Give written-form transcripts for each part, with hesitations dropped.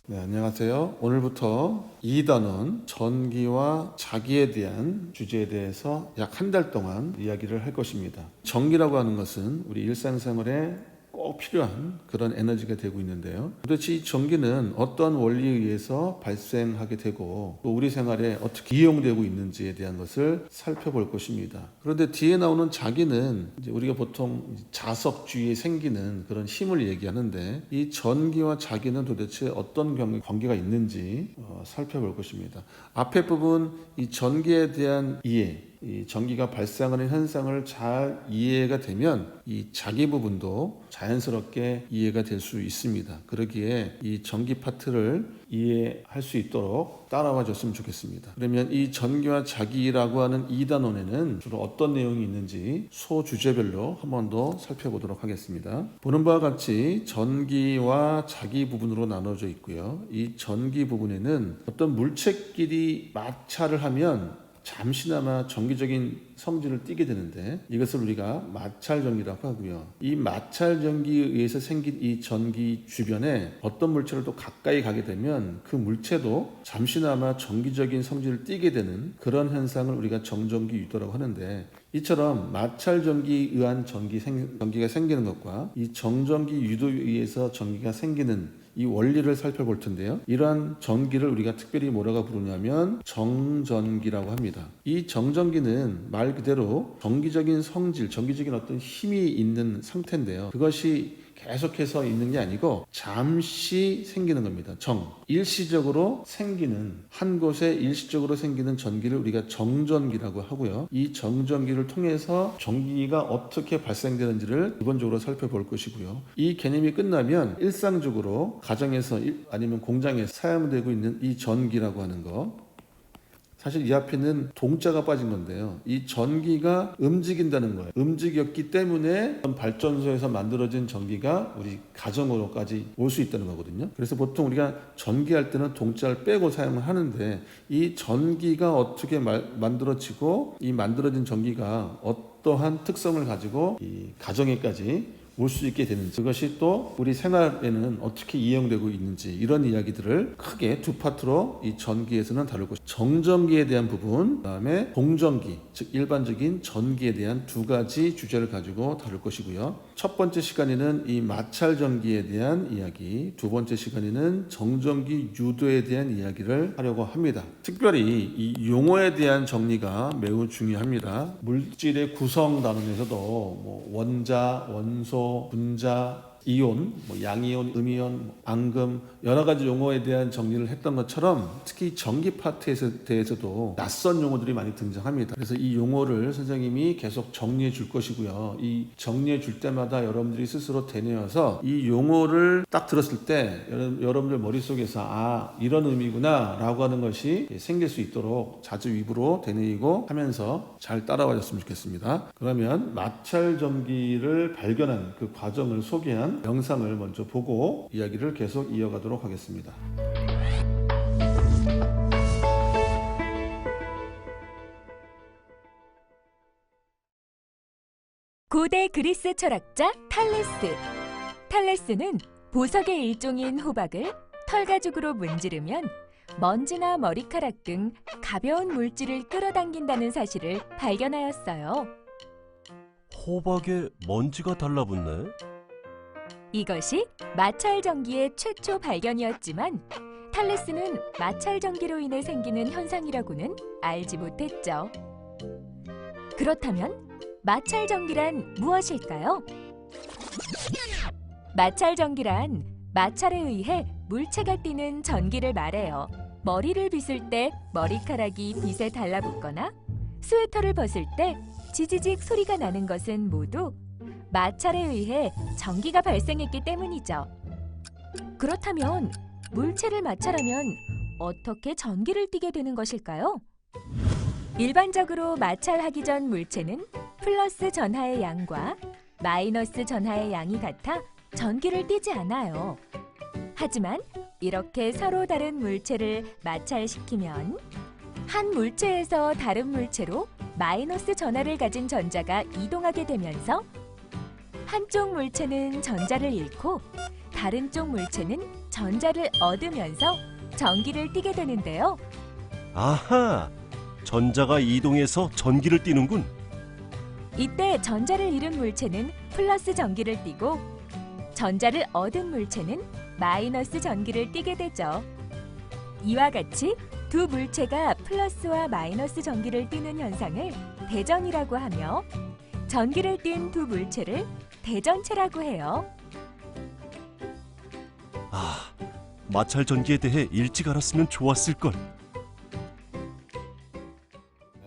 네, 안녕하세요. 오늘부터 2단원 전기와 자기에 대한 주제에 대해서 약 한 달 동안 이야기를 할 것입니다. 전기라고 하는 것은 우리 일상생활에 꼭 필요한 그런 에너지가 되고 있는데요. 도대체 이 전기는 어떤 원리에 의해서 발생하게 되고 또 우리 생활에 어떻게 이용되고 있는지에 대한 것을 살펴볼 것입니다. 그런데 뒤에 나오는 자기는 이제 우리가 보통 자석주위에 생기는 그런 힘을 얘기하는데 이 전기와 자기는 도대체 어떤 관계가 있는지 살펴볼 것입니다. 앞에 부분 이 전기에 대한 이해, 이 전기가 발생하는 현상을 잘 이해가 되면 이 자기 부분도 자연스럽게 이해가 될 수 있습니다. 그러기에 이 전기 파트를 이해할 수 있도록 따라와 줬으면 좋겠습니다. 그러면 이 전기와 자기라고 하는 2단원에는 주로 어떤 내용이 있는지 소주제별로 한 번 더 살펴보도록 하겠습니다. 보는 바와 같이 전기와 자기 부분으로 나눠져 있고요. 이 전기 부분에는 어떤 물체끼리 마찰을 하면 잠시나마 전기적인 성질을 띠게 되는데 이것을 우리가 마찰전기라고 하고요. 이 마찰전기에 의해서 생긴 이 전기 주변에 어떤 물체를 또 가까이 가게 되면 그 물체도 잠시나마 전기적인 성질을 띠게 되는 그런 현상을 우리가 정전기 유도라고 하는데, 이처럼 마찰전기에 의한 전기가 생기는 것과 이 정전기 유도에 의해서 전기가 생기는 이 원리를 살펴볼 텐데요. 이러한 전기를 우리가 특별히 뭐라고 부르냐면 정전기라고 합니다. 이 정전기는 말 그대로 전기적인 성질, 전기적인 어떤 힘이 있는 상태인데요. 그것이 계속해서 있는 게 아니고 잠시 생기는 겁니다. 일시적으로 생기는, 한 곳에 일시적으로 생기는 전기를 우리가 정전기라고 하고요. 이 정전기를 통해서 전기가 어떻게 발생되는지를 기본적으로 살펴볼 것이고요. 이 개념이 끝나면 일상적으로 가정에서 아니면 공장에서 사용되고 있는 이 전기라고 하는 거, 사실 이 앞에는 동자가 빠진 건데요. 이 전기가 움직인다는 거예요. 움직였기 때문에 발전소에서 만들어진 전기가 우리 가정으로까지 올 수 있다는 거거든요. 그래서 보통 우리가 전기할 때는 동자를 빼고 사용을 하는데, 이 전기가 어떻게 만들어지고 이 만들어진 전기가 어떠한 특성을 가지고 이 가정에까지 올 수 있게 되는지, 그것이 또 우리 생활에는 어떻게 이용되고 있는지, 이런 이야기들을 크게 두 파트로 이 전기에서는 다룰 것입니다. 정전기에 대한 부분, 그다음에 공전기, 즉 일반적인 전기에 대한 두 가지 주제를 가지고 다룰 것이고요. 첫 번째 시간에는 이 마찰전기에 대한 이야기, 두 번째 시간에는 정전기 유도에 대한 이야기를 하려고 합니다. 특별히 이 용어에 대한 정리가 매우 중요합니다. 물질의 구성 단원에서도 뭐 원자, 원소, 분자, 이온, 양이온, 음이온, 앙금, 여러 가지 용어에 대한 정리를 했던 것처럼 특히 전기 파트에 대해서도 낯선 용어들이 많이 등장합니다. 그래서 이 용어를 선생님이 계속 정리해 줄 것이고요. 이 정리해 줄 때마다 여러분들이 스스로 되뇌어서 이 용어를 딱 들었을 때 여러분들 머릿속에서 이런 의미구나 라고 하는 것이 생길 수 있도록 자주 입으로 되뇌이고 하면서 잘 따라와 줬으면 좋겠습니다. 그러면 마찰 전기를 발견한 그 과정을 소개한 영상을 먼저 보고 이야기를 계속 이어가도록 하겠습니다. 고대 그리스 철학자 탈레스. 탈레스는 보석의 일종인 호박을 털가죽으로 문지르면 먼지나 머리카락 등 가벼운 물질을 끌어당긴다는 사실을 발견하였어요. 호박에 먼지가 달라붙네. 이것이 마찰전기의 최초 발견이었지만 탈레스는 마찰전기로 인해 생기는 현상이라고는 알지 못했죠. 그렇다면 마찰전기란 무엇일까요? 마찰전기란 마찰에 의해 물체가 띠는 전기를 말해요. 머리를 빗을 때 머리카락이 빗에 달라붙거나 스웨터를 벗을 때 지지직 소리가 나는 것은 모두 마찰에 의해 전기가 발생했기 때문이죠. 그렇다면 물체를 마찰하면 어떻게 전기를 띠게 되는 것일까요? 일반적으로 마찰하기 전 물체는 플러스 전하의 양과 마이너스 전하의 양이 같아 전기를 띠지 않아요. 하지만 이렇게 서로 다른 물체를 마찰시키면 한 물체에서 다른 물체로 마이너스 전하를 가진 전자가 이동하게 되면서 한쪽 물체는 전자를 잃고 다른 쪽 물체는 전자를 얻으면서 전기를 띠게 되는데요. 아하! 전자가 이동해서 전기를 띠는군. 이때 전자를 잃은 물체는 플러스 전기를 띠고 전자를 얻은 물체는 마이너스 전기를 띠게 되죠. 이와 같이 두 물체가 플러스와 마이너스 전기를 띠는 현상을 대전이라고 하며 전기를 띤 두 물체를 대전체라고 해요. 아, 마찰 전기에 대해 일찍 알았으면 좋았을걸.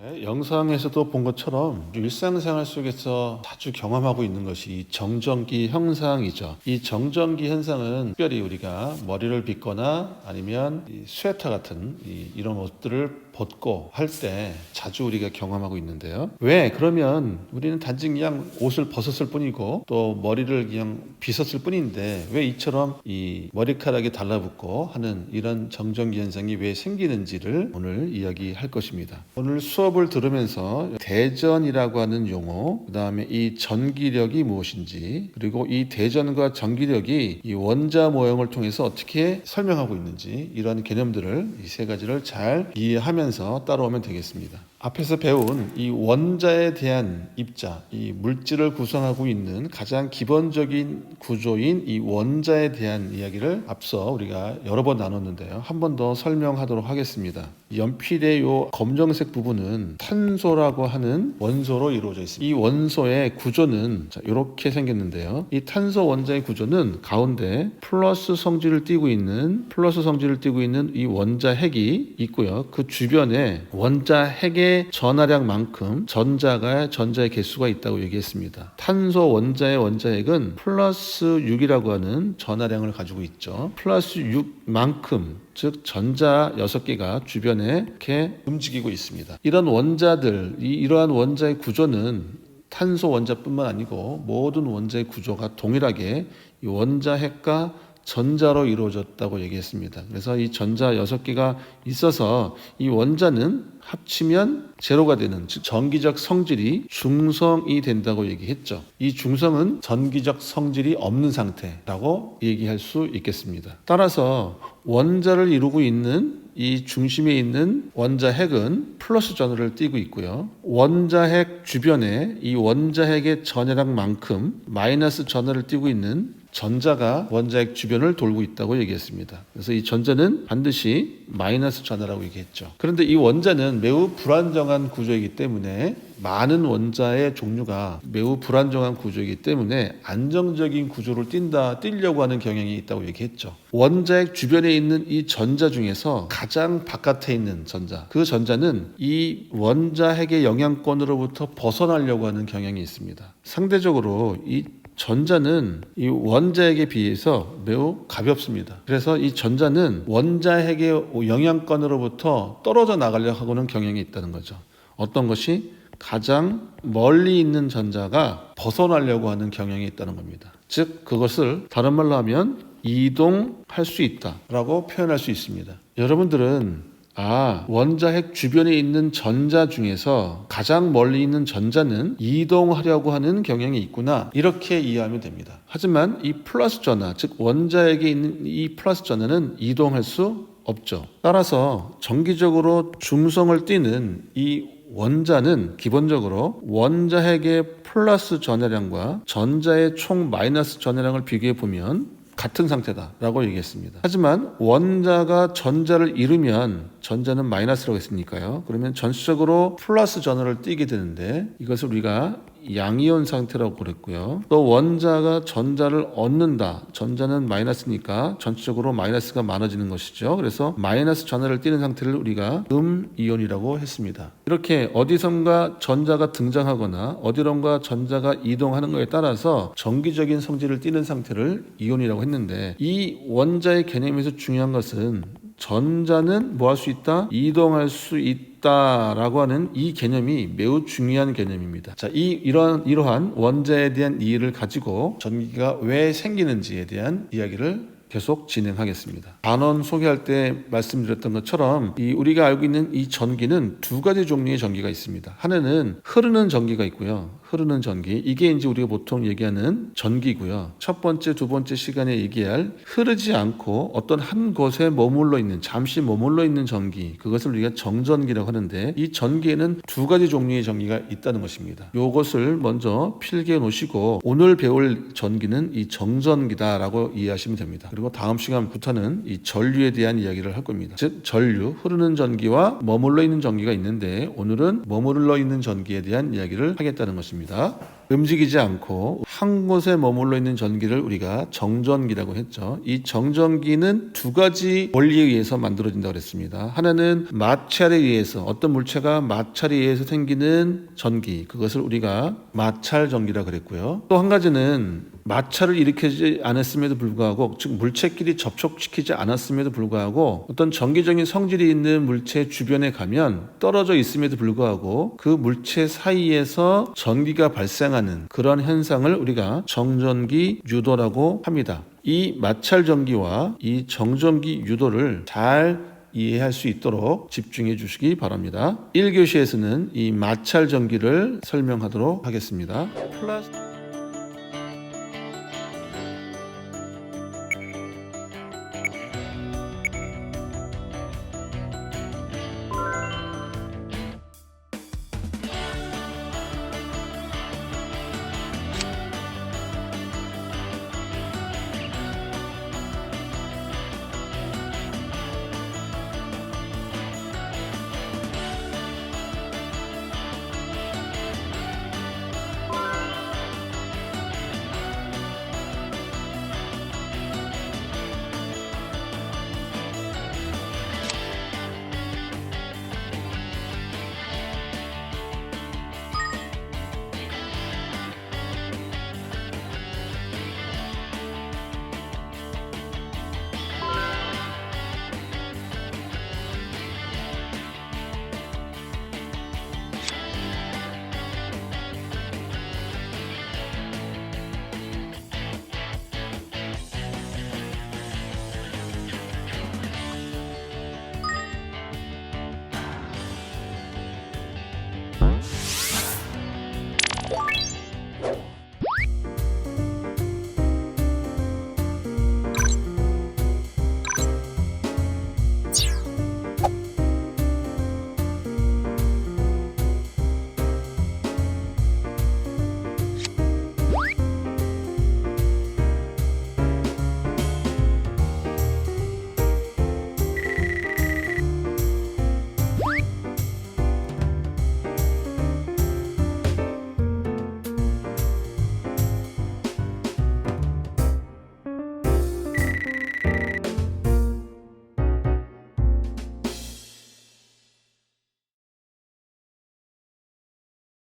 네, 영상에서도 본 것처럼 일상생활 속에서 자주 경험하고 있는 것이 이 정전기 현상이죠. 이 정전기 현상은 특별히 우리가 머리를 빗거나 아니면 이 스웨터 같은 이런 옷들을 벗고 할 때 자주 우리가 경험하고 있는데요. 왜? 그러면 우리는 단지 그냥 옷을 벗었을 뿐이고 또 머리를 그냥 빗었을 뿐인데 왜 이처럼 이 머리카락이 달라붙고 하는 이런 정전기 현상이 왜 생기는지를 오늘 이야기할 것입니다. 오늘 수업을 들으면서 대전이라고 하는 용어, 그 다음에 이 전기력이 무엇인지, 그리고 이 대전과 전기력이 이 원자 모형을 통해서 어떻게 설명하고 있는지 이런 개념들을 이 세 가지를 잘 이해하면서 따라오면 되겠습니다. 앞에서 배운 이 원자에 대한 입자, 이 물질을 구성하고 있는 가장 기본적인 구조인 이 원자에 대한 이야기를 앞서 우리가 여러 번 나눴는데요. 한 번 더 설명하도록 하겠습니다. 연필의 이 검정색 부분은 탄소라고 하는 원소로 이루어져 있습니다. 이 원소의 구조는 이렇게 생겼는데요. 이 탄소 원자의 구조는 가운데 플러스 성질을 띠고 있는 이 원자 핵이 있고요. 그 주변에 원자 핵의 전하량만큼 전자의 개수가 있다고 얘기했습니다. 탄소 원자의 원자핵은 플러스 6이라고 하는 전하량을 가지고 있죠. 플러스 6만큼, 즉 전자 6개가 주변에 이렇게 움직이고 있습니다. 이런 원자들, 이러한 원자의 구조는 탄소 원자뿐만 아니고 모든 원자의 구조가 동일하게 이 원자 핵과 전자로 이루어졌다고 얘기했습니다. 그래서 이 전자 6개가 있어서 이 원자는 합치면 제로가 되는, 즉 전기적 성질이 중성이 된다고 얘기했죠. 이 중성은 전기적 성질이 없는 상태라고 얘기할 수 있겠습니다. 따라서 원자를 이루고 있는 이 중심에 있는 원자핵은 플러스 전하를 띠고 있고요. 원자핵 주변에 이 원자핵의 전하량만큼 마이너스 전하를 띠고 있는 전자가 원자핵 주변을 돌고 있다고 얘기했습니다. 그래서 이 전자는 반드시 마이너스 전하라고 얘기했죠. 그런데 이 원자는 매우 불안정한 구조이기 때문에 많은 원자의 종류가 매우 불안정한 구조이기 때문에 안정적인 구조를 띠려고 하는 경향이 있다고 얘기했죠. 원자핵 주변에 있는 이 전자 중에서 가장 바깥에 있는 전자, 그 전자는 이 원자핵의 영향권으로부터 벗어나려고 하는 경향이 있습니다. 상대적으로 이 전자는 이 원자핵에 비해서 매우 가볍습니다. 그래서 이 전자는 원자핵의 영향권으로부터 떨어져 나가려고 하고는 경향이 있다는 거죠. 어떤 것이 가장 멀리 있는 전자가 벗어나려고 하는 경향이 있다는 겁니다. 즉 그것을 다른 말로 하면 이동할 수 있다라고 표현할 수 있습니다. 여러분들은 원자핵 주변에 있는 전자 중에서 가장 멀리 있는 전자는 이동하려고 하는 경향이 있구나, 이렇게 이해하면 됩니다. 하지만 이 플러스 전하, 즉 원자핵에 있는 이 플러스 전하는 이동할 수 없죠. 따라서 정기적으로 중성을 띠는 이 원자는 기본적으로 원자핵의 플러스 전하량과 전자의 총 마이너스 전하량을 비교해 보면 같은 상태다라고 얘기했습니다. 하지만 원자가 전자를 잃으면 전자는 마이너스라고 했으니까요. 그러면 전체적으로 플러스 전하를 띠게 되는데 이것을 우리가 양이온 상태라고 그랬고요. 또 원자가 전자를 얻는다. 전자는 마이너스니까 전체적으로 마이너스가 많아지는 것이죠. 그래서 마이너스 전하를 띠는 상태를 우리가 음이온이라고 했습니다. 이렇게 어디선가 전자가 등장하거나 어디론가 전자가 이동하는 것에 따라서 정기적인 성질을 띠는 상태를 이온이라고 했는데, 이 원자의 개념에서 중요한 것은 전자는 뭐 할 수 있다? 이동할 수 있다라고 하는 이 개념이 매우 중요한 개념입니다. 자, 이러한 원자에 대한 이해를 가지고 전기가 왜 생기는지에 대한 이야기를 계속 진행하겠습니다. 단원 소개할 때 말씀드렸던 것처럼 우리가 알고 있는 이 전기는 두 가지 종류의 전기가 있습니다. 하나는 흐르는 전기가 있고요. 흐르는 전기, 이게 이제 우리가 보통 얘기하는 전기고요. 첫 번째, 두 번째 시간에 얘기할 흐르지 않고 어떤 한 곳에 머물러 있는, 잠시 머물러 있는 전기, 그것을 우리가 정전기라고 하는데, 이 전기에는 두 가지 종류의 전기가 있다는 것입니다. 이것을 먼저 필기해 놓으시고 오늘 배울 전기는 이 정전기다라고 이해하시면 됩니다. 그리고 다음 시간부터는 이 전류에 대한 이야기를 할 겁니다. 즉 전류, 흐르는 전기와 머물러 있는 전기가 있는데, 오늘은 머물러 있는 전기에 대한 이야기를 하겠다는 것입니다. 움직이지 않고 한 곳에 머물러 있는 전기를 우리가 정전기라고 했죠. 이 정전기는 두 가지 원리에 의해서 만들어진다고 그랬습니다. 하나는 마찰에 의해서, 어떤 물체가 마찰에 의해서 생기는 전기, 그것을 우리가 마찰 전기라고 그랬고요. 또 한 가지는 마찰을 일으키지 않았음에도 불구하고, 즉 물체끼리 접촉시키지 않았음에도 불구하고 어떤 전기적인 성질이 있는 물체 주변에 가면 떨어져 있음에도 불구하고 그 물체 사이에서 전기가 발생하는 그런 현상을 우리가 정전기 유도라고 합니다. 이 마찰 전기와 이 정전기 유도를 잘 이해할 수 있도록 집중해 주시기 바랍니다. 1교시에서는 이 마찰 전기를 설명하도록 하겠습니다.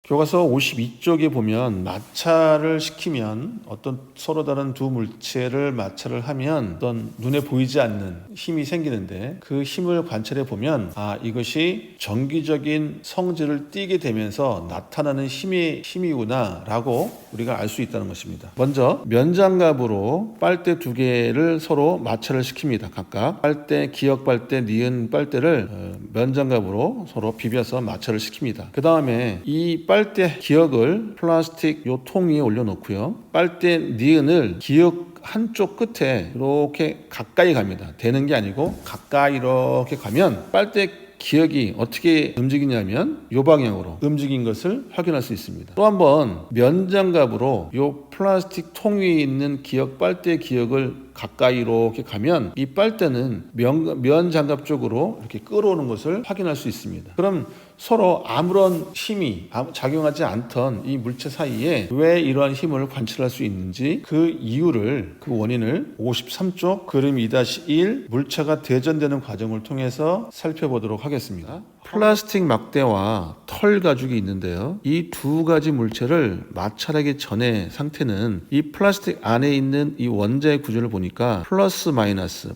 교과서 52쪽에 보면 마찰을 시키면, 어떤 서로 다른 두 물체를 마찰을 하면 어떤 눈에 보이지 않는 힘이 생기는데, 그 힘을 관찰해 보면 이것이 전기적인 성질을 띠게 되면서 나타나는 힘이구나 라고 우리가 알 수 있다는 것입니다. 먼저 면장갑으로 빨대 두 개를 서로 마찰을 시킵니다. 각각 빨대, 기역 빨대, 니은 빨대를 면장갑으로 서로 비벼서 마찰을 시킵니다. 그 다음에 이 빨대 기역을 플라스틱 요 통 위에 올려놓고요, 빨대 니은을 기역 한쪽 끝에 이렇게 가까이 갑니다. 대는 게 아니고 가까이 이렇게 가면 빨대 기역이 어떻게 움직이냐면 이 방향으로 움직인 것을 확인할 수 있습니다. 또 한번 면장갑으로 이 플라스틱 통 위에 있는 기역, 빨대 기역을 가까이 이렇게 가면 이 빨대는 면 장갑 쪽으로 이렇게 끌어오는 것을 확인할 수 있습니다. 그럼 서로 아무런 힘이 작용하지 않던 이 물체 사이에 왜 이러한 힘을 관찰할 수 있는지, 그 이유를, 그 원인을 53쪽 그림 2-1 물체가 대전되는 과정을 통해서 살펴보도록 하겠습니다. 플라스틱 막대와 털 가죽이 있는데요. 이 두 가지 물체를 마찰하기 전의 상태는 이 플라스틱 안에 있는 이 원자의 구조를 보니까 플러스 마이너스,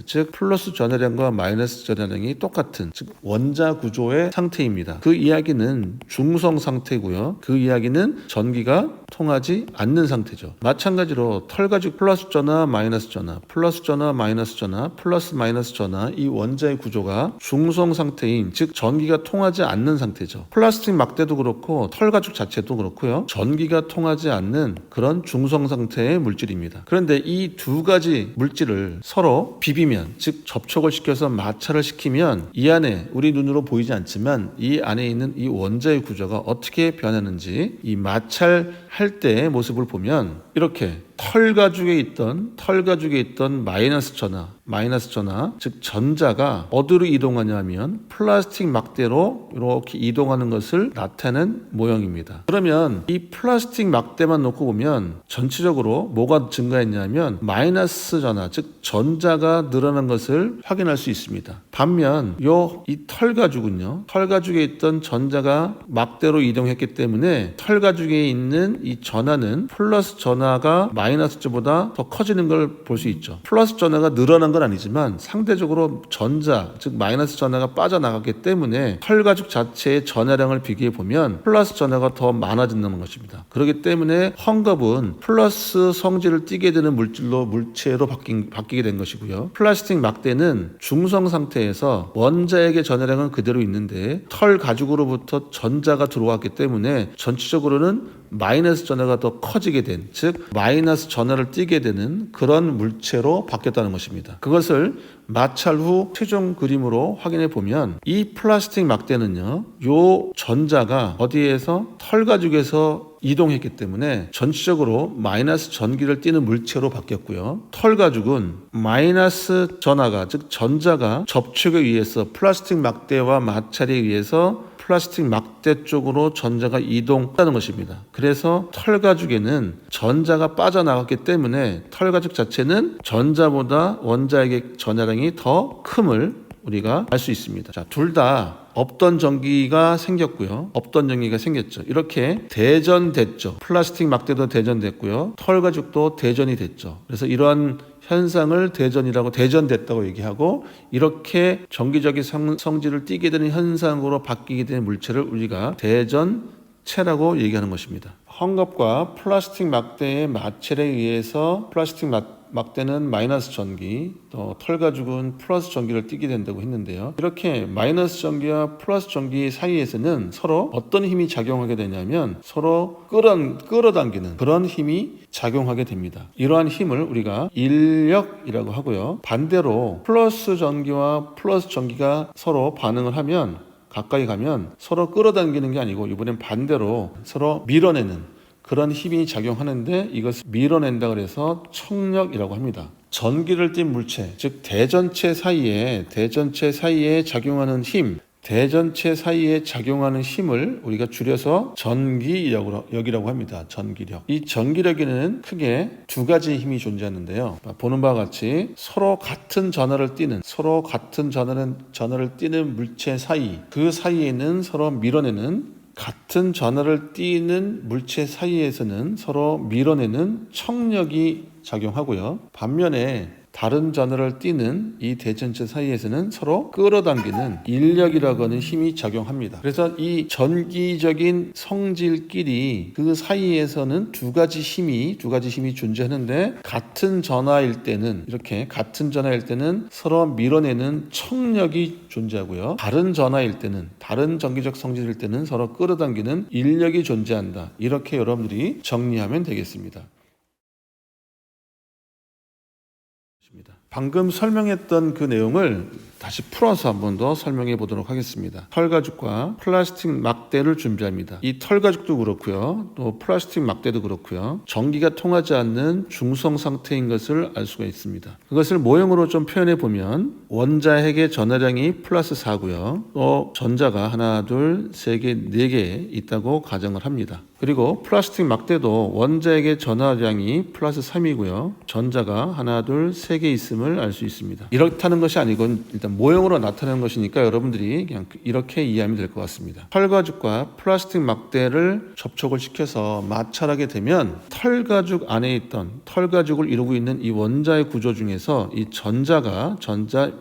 즉 플러스 전하량과 마이너스 전하량이 똑같은, 즉 원자 구조의 상태입니다. 그 이야기는 중성 상태고요. 그 이야기는 전기가 통하지 않는 상태죠. 마찬가지로 털 가죽 플러스 전하, 마이너스 전하, 플러스 전하, 마이너스 전하, 플러스 마이너스 전하, 이 원자의 구조가 중성 상태인, 즉 전기가 통하지 않는 상태죠. 플라스틱 막대도 그렇고 털 가죽 자체도 그렇고요. 전기가 통하지 않는 그런 중성 상태의 물질입니다. 그런데 이 두 가지 물질을 서로 비비면, 즉 접촉을 시켜서 마찰을 시키면 이 안에 우리 눈으로 보이지 않지만 이 안에 있는 이 원자의 구조가 어떻게 변하는지, 이 마찰할 때의 모습을 보면 이렇게 털 가죽에 있던 마이너스 전하, 즉 전자가 어디로 이동하냐 하면 플라스틱 막대로 이렇게 이동하는 것을 나타낸 모형입니다. 그러면 이 플라스틱 막대만 놓고 보면 전체적으로 뭐가 증가했냐면 마이너스 전하, 즉 전자가 늘어난 것을 확인할 수 있습니다. 반면 이 털 가죽은요, 털 가죽에 있던 전자가 막대로 이동했기 때문에 털 가죽에 있는 이 전하는 플러스 전하가 마이너스보다 더 커지는 걸 볼 수 있죠. 플러스 전하가 늘어난 건 아니지만 상대적으로 전자, 즉 마이너스 전하가 빠져나갔기 때문에 털 가죽 자체의 전하량을 비교해 보면 플러스 전하가 더 많아진다는 것입니다. 그렇기 때문에 헝겊은 플러스 성질을 띠게 되는 물체로 바뀌게 된 것이고요. 플라스틱 막대는 중성 상태에서 원자액의 전하량은 그대로 있는데 털 가죽으로부터 전자가 들어왔기 때문에 전체적으로는 마이너스 전하가 더 커지게 된, 즉 마이너스 전하를 띠게 되는 그런 물체로 바뀌었다는 것입니다. 그것을 마찰 후 최종 그림으로 확인해 보면 이 플라스틱 막대는요, 요 전자가 어디에서 털 가죽에서 이동했기 때문에 전체적으로 마이너스 전기를 띠는 물체로 바뀌었고요. 털 가죽은 마이너스 전하가, 즉 전자가 접촉에 의해서 플라스틱 막대와 마찰에 의해서 플라스틱 막대 쪽으로 전자가 이동하는 것입니다. 그래서 털 가죽에는 전자가 빠져나갔기 때문에 털 가죽 자체는 전자보다 원자액의 전하량이 더 큼을 우리가 알 수 있습니다. 자, 둘 다 없던 전기가 생겼고요. 없던 전기가 생겼죠. 이렇게 대전됐죠. 플라스틱 막대도 대전됐고요. 털 가죽도 대전이 됐죠. 그래서 이러한 현상을 대전됐다고 얘기하고, 이렇게 전기적인 성질을 띠게 되는 현상으로 바뀌게 된 물체를 우리가 대전체라고 얘기하는 것입니다. 헝겊과 플라스틱 막대의 마찰에 의해서 플라스틱 막대는 마이너스 전기, 또 털 가죽은 플러스 전기를 띠게 된다고 했는데요. 이렇게 마이너스 전기와 플러스 전기 사이에서는 서로 어떤 힘이 작용하게 되냐면 서로 끌어당기는 그런 힘이 작용하게 됩니다. 이러한 힘을 우리가 인력이라고 하고요. 반대로 플러스 전기와 플러스 전기가 서로 반응을 하면, 가까이 가면 서로 끌어당기는 게 아니고 이번엔 반대로 서로 밀어내는 그런 힘이 작용하는데, 이것을 밀어낸다 그래서 청력이라고 합니다. 전기를 띤 물체, 즉 대전체 사이에 작용하는 힘, 대전체 사이에 작용하는 힘을 우리가 줄여서 전기력이라고 합니다. 전기력. 이 전기력에는 크게 두 가지 힘이 존재하는데요. 보는 바와 같이 서로 같은 전하를 띠는 물체 사이, 그 사이에는 서로 밀어내는, 같은 전하를 띠는 물체 사이에서는 서로 밀어내는 청력이 작용하고요. 반면에 다른 전하를 띠는 이 대전체 사이에서는 서로 끌어당기는 인력이라고 하는 힘이 작용합니다. 그래서 이 전기적인 성질끼리 그 사이에서는 두 가지 힘이 존재하는데, 같은 전하일 때는 서로 밀어내는 청력이 존재하고요. 다른 전하일 때는, 다른 전기적 성질일 때는 서로 끌어당기는 인력이 존재한다. 이렇게 여러분들이 정리하면 되겠습니다. 방금 설명했던 그 내용을 다시 풀어서 한 번 더 설명해 보도록 하겠습니다. 털가죽과 플라스틱 막대를 준비합니다. 이 털가죽도 그렇고요, 또 플라스틱 막대도 그렇고요, 전기가 통하지 않는 중성 상태인 것을 알 수가 있습니다. 그것을 모형으로 좀 표현해 보면, 원자핵의 전하량이 플러스 4고요, 또 전자가 하나, 둘, 세 개, 네 개 있다고 가정을 합니다. 그리고 플라스틱 막대도 원자핵의 전하량이 플러스 3이고요, 전자가 하나, 둘, 세 개 있음을 알 수 있습니다. 이렇다는 것이 아니고 일단 모형으로 나타내는 것이니까 여러분들이 그냥 이렇게 이해하면 될 것 같습니다. 털가죽과 플라스틱 막대를 접촉을 시켜서 마찰하게 되면 털가죽 안에 있던 털가죽을 이루고 있는 이 원자의 구조 중에서 이 전자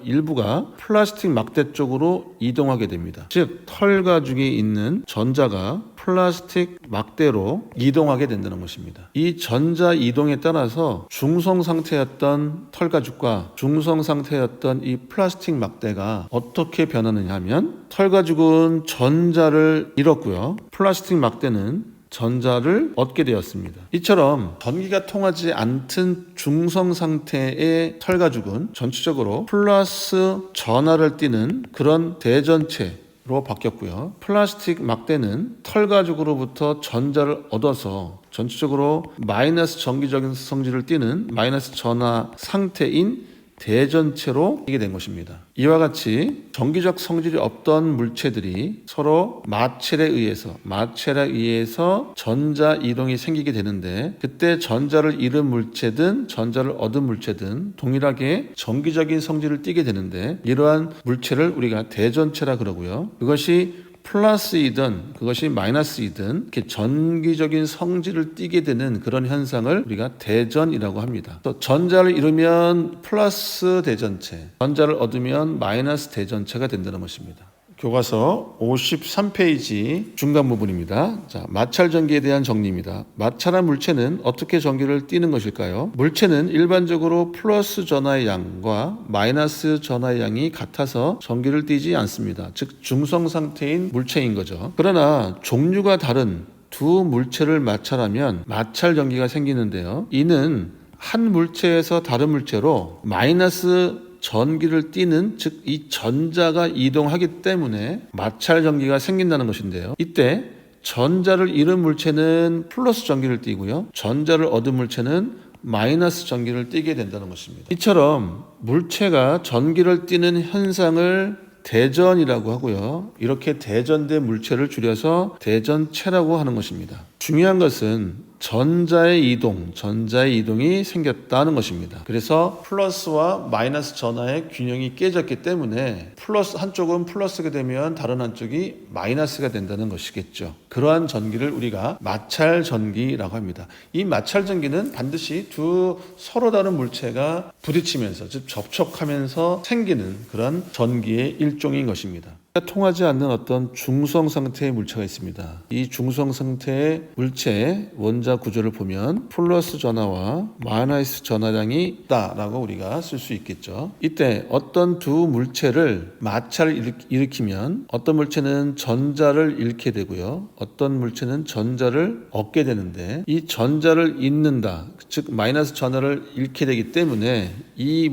일부가 플라스틱 막대 쪽으로 이동하게 됩니다. 즉 털가죽이 있는 전자가 플라스틱 막대로 이동하게 된다는 것입니다. 이 전자 이동에 따라서 중성 상태였던 털가죽과 중성 상태였던 이 플라스틱 막대가 어떻게 변하느냐 하면 털가죽은 전자를 잃었고요. 플라스틱 막대는 전자를 얻게 되었습니다. 이처럼 전기가 통하지 않던 중성 상태의 털가죽은 전체적으로 플러스 전하를 띠는 그런 대전체로 바뀌었고요. 플라스틱 막대는 털가죽으로부터 전자를 얻어서 전체적으로 마이너스 전기적인 성질을 띠는 마이너스 전하 상태인 대전체로 이게 된 것입니다. 이와 같이 전기적 성질이 없던 물체들이 서로 마찰에 의해서 전자 이동이 생기게 되는데 그때 전자를 잃은 물체든 전자를 얻은 물체든 동일하게 전기적인 성질을 띠게 되는데 이러한 물체를 우리가 대전체라 그러고요. 그것이 플러스이든 그것이 마이너스이든 이렇게 전기적인 성질을 띠게 되는 그런 현상을 우리가 대전이라고 합니다. 또 전자를 잃으면 플러스 대전체, 전자를 얻으면 마이너스 대전체가 된다는 것입니다. 교과서 53페이지 중간 부분입니다. 자, 마찰 전기에 대한 정리입니다. 마찰한 물체는 어떻게 전기를 띠는 것일까요? 물체는 일반적으로 플러스 전하의 양과 마이너스 전하의 양이 같아서 전기를 띠지 않습니다. 즉 중성 상태인 물체인 거죠. 그러나 종류가 다른 두 물체를 마찰하면 마찰 전기가 생기는데요. 이는 한 물체에서 다른 물체로 마이너스 전기를 띠는 즉 이 전자가 이동하기 때문에 마찰 전기가 생긴다는 것인데요. 이때 전자를 잃은 물체는 플러스 전기를 띠고요. 전자를 얻은 물체는 마이너스 전기를 띠게 된다는 것입니다. 이처럼 물체가 전기를 띠는 현상을 대전이라고 하고요. 이렇게 대전된 물체를 줄여서 대전체라고 하는 것입니다. 중요한 것은 전자의 이동이 생겼다는 것입니다. 그래서 플러스와 마이너스 전하의 균형이 깨졌기 때문에 한쪽은 플러스가 되면 다른 한쪽이 마이너스가 된다는 것이겠죠. 그러한 전기를 우리가 마찰 전기라고 합니다. 이 마찰 전기는 반드시 두 서로 다른 물체가 부딪히면서 즉 접촉하면서 생기는 그런 전기의 일종인 것입니다. 통하지 않는 어떤 중성 상태의 물체가 있습니다. 이 중성 상태의 물체의 원자 구조를 보면 플러스 전하와 마이너스 전하량이 있다라고 우리가 쓸 수 있겠죠. 이때 어떤 두 물체를 마찰을 일으키면 어떤 물체는 전자를 잃게 되고요. 어떤 물체는 전자를 얻게 되는데 이 전자를 잃는다. 즉 마이너스 전하를 잃게 되기 때문에 이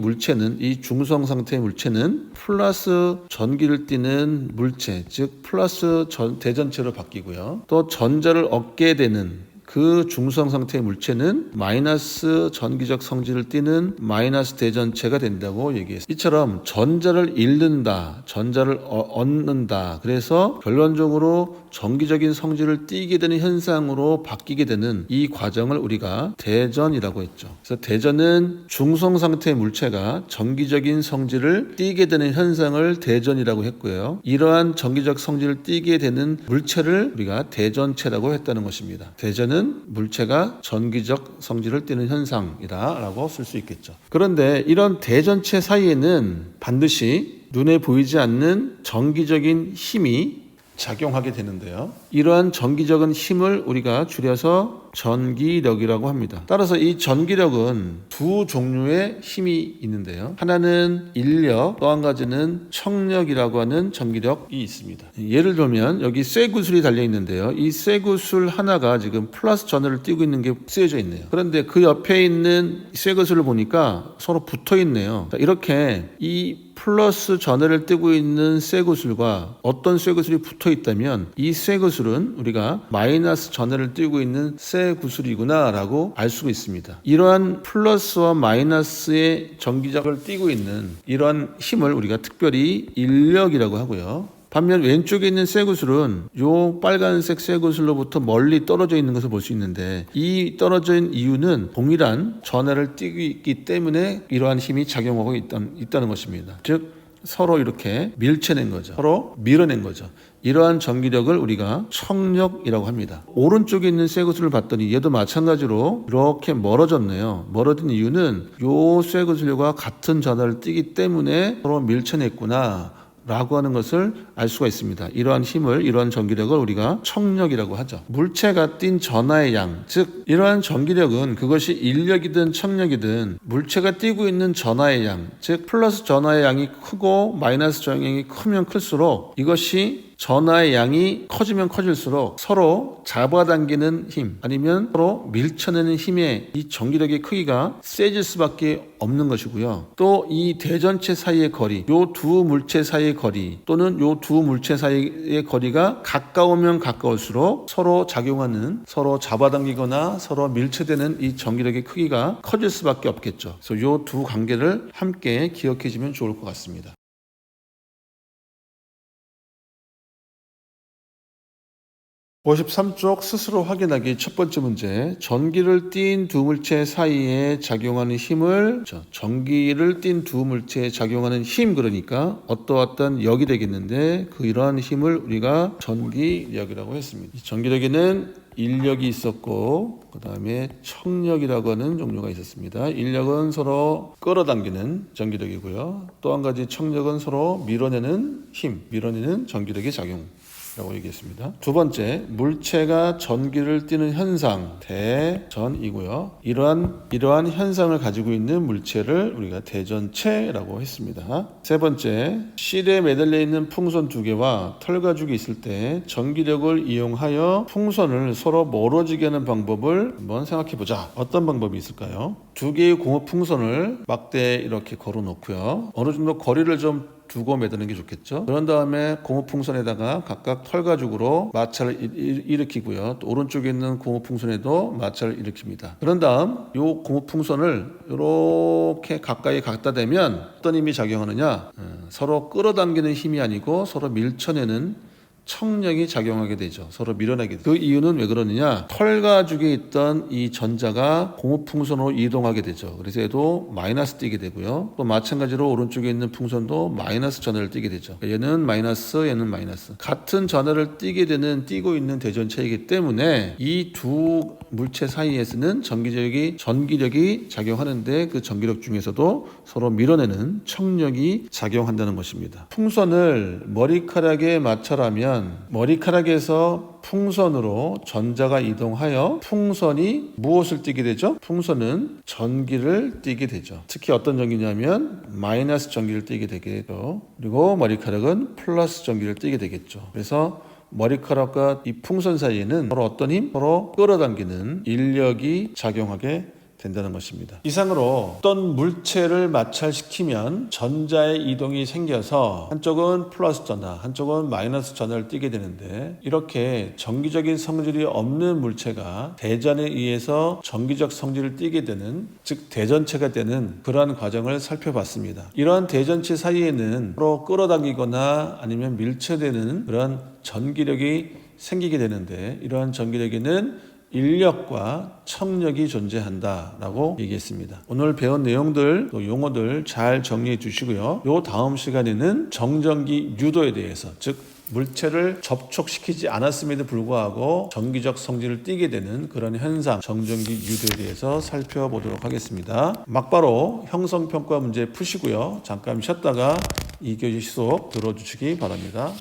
중성 상태의 물체는 플러스 전기를 띠는 물체, 즉 플러스 대전체로 바뀌고요. 또 전자를 얻게 되는 그 중성 상태의 물체는 마이너스 전기적 성질을 띠는 마이너스 대전체가 된다고 얘기했습니다. 이처럼 전자를 잃는다, 전자를 얻는다. 그래서 결론적으로 전기적인 성질을 띠게 되는 현상으로 바뀌게 되는 이 과정을 우리가 대전이라고 했죠. 그래서 대전은 중성 상태의 물체가 전기적인 성질을 띠게 되는 현상을 대전이라고 했고요. 이러한 전기적 성질을 띠게 되는 물체를 우리가 대전체라고 했다는 것입니다. 대전은 물체가 전기적 성질을 띠는 현상이다라고 쓸 수 있겠죠. 그런데 이런 대전체 사이에는 반드시 눈에 보이지 않는 전기적인 힘이 작용하게 되는데요. 이러한 전기적인 힘을 우리가 줄여서 전기력이라고 합니다. 따라서 이 전기력은 두 종류의 힘이 있는데요. 하나는 인력, 또 한 가지는 청력이라고 하는 전기력이 있습니다. 예를 들면 여기 쇠구슬이 달려 있는데요. 이 쇠구슬 하나가 지금 플러스 전하를 띄고 있는 게 쓰여져 있네요. 그런데 그 옆에 있는 쇠구슬을 보니까 서로 붙어 있네요. 이렇게 이 플러스 전하를 띠고 있는 쇠구슬과 어떤 쇠구슬이 붙어 있다면 이 쇠구슬은 우리가 마이너스 전하를 띠고 있는 쇠구슬이구나 라고 알 수가 있습니다. 이러한 플러스와 마이너스의 전기적을 띠고 있는 이러한 힘을 우리가 특별히 인력이라고 하고요. 반면 왼쪽에 있는 쇠구슬은 요 빨간색 쇠구슬로부터 멀리 떨어져 있는 것을 볼 수 있는데 이 떨어져 있는 이유는 동일한 전하를 띠고 있기 때문에 이러한 힘이 작용하고 있다는 것입니다. 즉 서로 이렇게 밀쳐낸 거죠. 서로 밀어낸 거죠. 이러한 전기력을 우리가 청력이라고 합니다. 오른쪽에 있는 쇠구슬을 봤더니 얘도 마찬가지로 이렇게 멀어졌네요. 멀어진 이유는 요 쇠구슬과 같은 전하를 띠기 때문에 서로 밀쳐냈구나 라고 하는 것을 알 수가 있습니다. 이러한 힘을, 이러한 전기력을 우리가 청력이라고 하죠. 물체가 띈 전하의 양, 즉 이러한 전기력은 그것이 인력이든 청력이든 물체가 띄고 있는 전하의 양, 즉 플러스 전하의 양이 크고 마이너스 전하의 양이 크면 클수록 이것이 전하의 양이 커지면 커질수록 서로 잡아당기는 힘 아니면 서로 밀쳐내는 힘의 이 전기력의 크기가 세질 수밖에 없는 것이고요. 또 이 대전체 사이의 거리, 요 두 물체 사이의 거리 또는 요 두 물체 사이의 거리가 가까우면 가까울수록 서로 작용하는, 서로 잡아당기거나 서로 밀쳐되는 이 전기력의 크기가 커질 수밖에 없겠죠. 그래서 요 두 관계를 함께 기억해 주면 좋을 것 같습니다. 53쪽 스스로 확인하기 첫 번째 문제. 전기를 띤 두 물체 사이에 작용하는 힘을, 전기를 띤 두 물체에 작용하는 힘, 그러니까 어떠어떤 역이 되겠는데 이러한 힘을 우리가 전기력이라고 했습니다. 이 전기력에는 인력이 있었고 그 다음에 청력이라고 하는 종류가 있었습니다. 인력은 서로 끌어당기는 전기력이고요. 또 한 가지 청력은 서로 밀어내는 힘, 밀어내는 전기력의 작용 라고 얘기했습니다. 두 번째, 물체가 전기를 띠는 현상, 대전이고요. 이러한 현상을 가지고 있는 물체를 우리가 대전체라고 했습니다. 세 번째, 실에 매달려 있는 풍선 두 개와 털가죽이 있을 때 전기력을 이용하여 풍선을 서로 멀어지게 하는 방법을 한번 생각해 보자. 어떤 방법이 있을까요? 두 개의 고무 풍선을 막대에 이렇게 걸어 놓고요. 어느 정도 거리를 좀 두고 매드는 게 좋겠죠. 그런 다음에 고무풍선에다가 각각 털가죽으로 마찰을 일으키고요. 또 오른쪽에 있는 고무풍선에도 마찰을 일으킵니다. 그런 다음 이 고무풍선을 이렇게 가까이 갖다 대면 어떤 힘이 작용하느냐? 서로 끌어당기는 힘이 아니고 서로 밀쳐내는 청력이 작용하게 되죠. 서로 밀어내게 되죠. 그 이유는 왜 그러느냐? 털가죽에 있던 이 전자가 고무풍선으로 이동하게 되죠. 그래서 얘도 마이너스 띄게 되고요. 또 마찬가지로 오른쪽에 있는 풍선도 마이너스 전하를 띄게 되죠. 얘는 마이너스, 얘는 마이너스. 같은 전하를 띄고 있는 대전체이기 때문에 이 두 물체 사이에서는 전기력이 작용하는데 그 전기력 중에서도 서로 밀어내는 청력이 작용한다는 것입니다. 풍선을 머리카락에 마찰하면 머리카락에서 풍선으로 전자가 이동하여 풍선이 무엇을 띠게 되죠? 풍선은 전기를 띠게 되죠. 특히 어떤 전기냐면 마이너스 전기를 띠게 되겠죠. 그리고 머리카락은 플러스 전기를 띠게 되겠죠. 그래서 머리카락과 이 풍선 사이에는 서로 어떤 힘? 서로 끌어당기는 인력이 작용하게 된다는 것입니다. 이상으로 어떤 물체를 마찰시키면 전자의 이동이 생겨서 한쪽은 플러스 전하, 한쪽은 마이너스 전하를 띠게 되는데 이렇게 전기적인 성질이 없는 물체가 대전에 의해서 전기적 성질을 띠게 되는, 즉 대전체가 되는 그러한 과정을 살펴봤습니다. 이러한 대전체 사이에는 서로 끌어당기거나 아니면 밀쳐되는 그런 전기력이 생기게 되는데 이러한 전기력에는 인력과 청력이 존재한다라고 얘기했습니다. 오늘 배운 내용들, 또 용어들 잘 정리해 주시고요. 요 다음 시간에는 정전기 유도에 대해서, 즉 물체를 접촉시키지 않았음에도 불구하고 전기적 성질을 띠게 되는 그런 현상, 정전기 유도에 대해서 살펴보도록 하겠습니다. 막바로 형성평가 문제 푸시고요. 잠깐 쉬었다가 2교시 수업 들어주시기 바랍니다.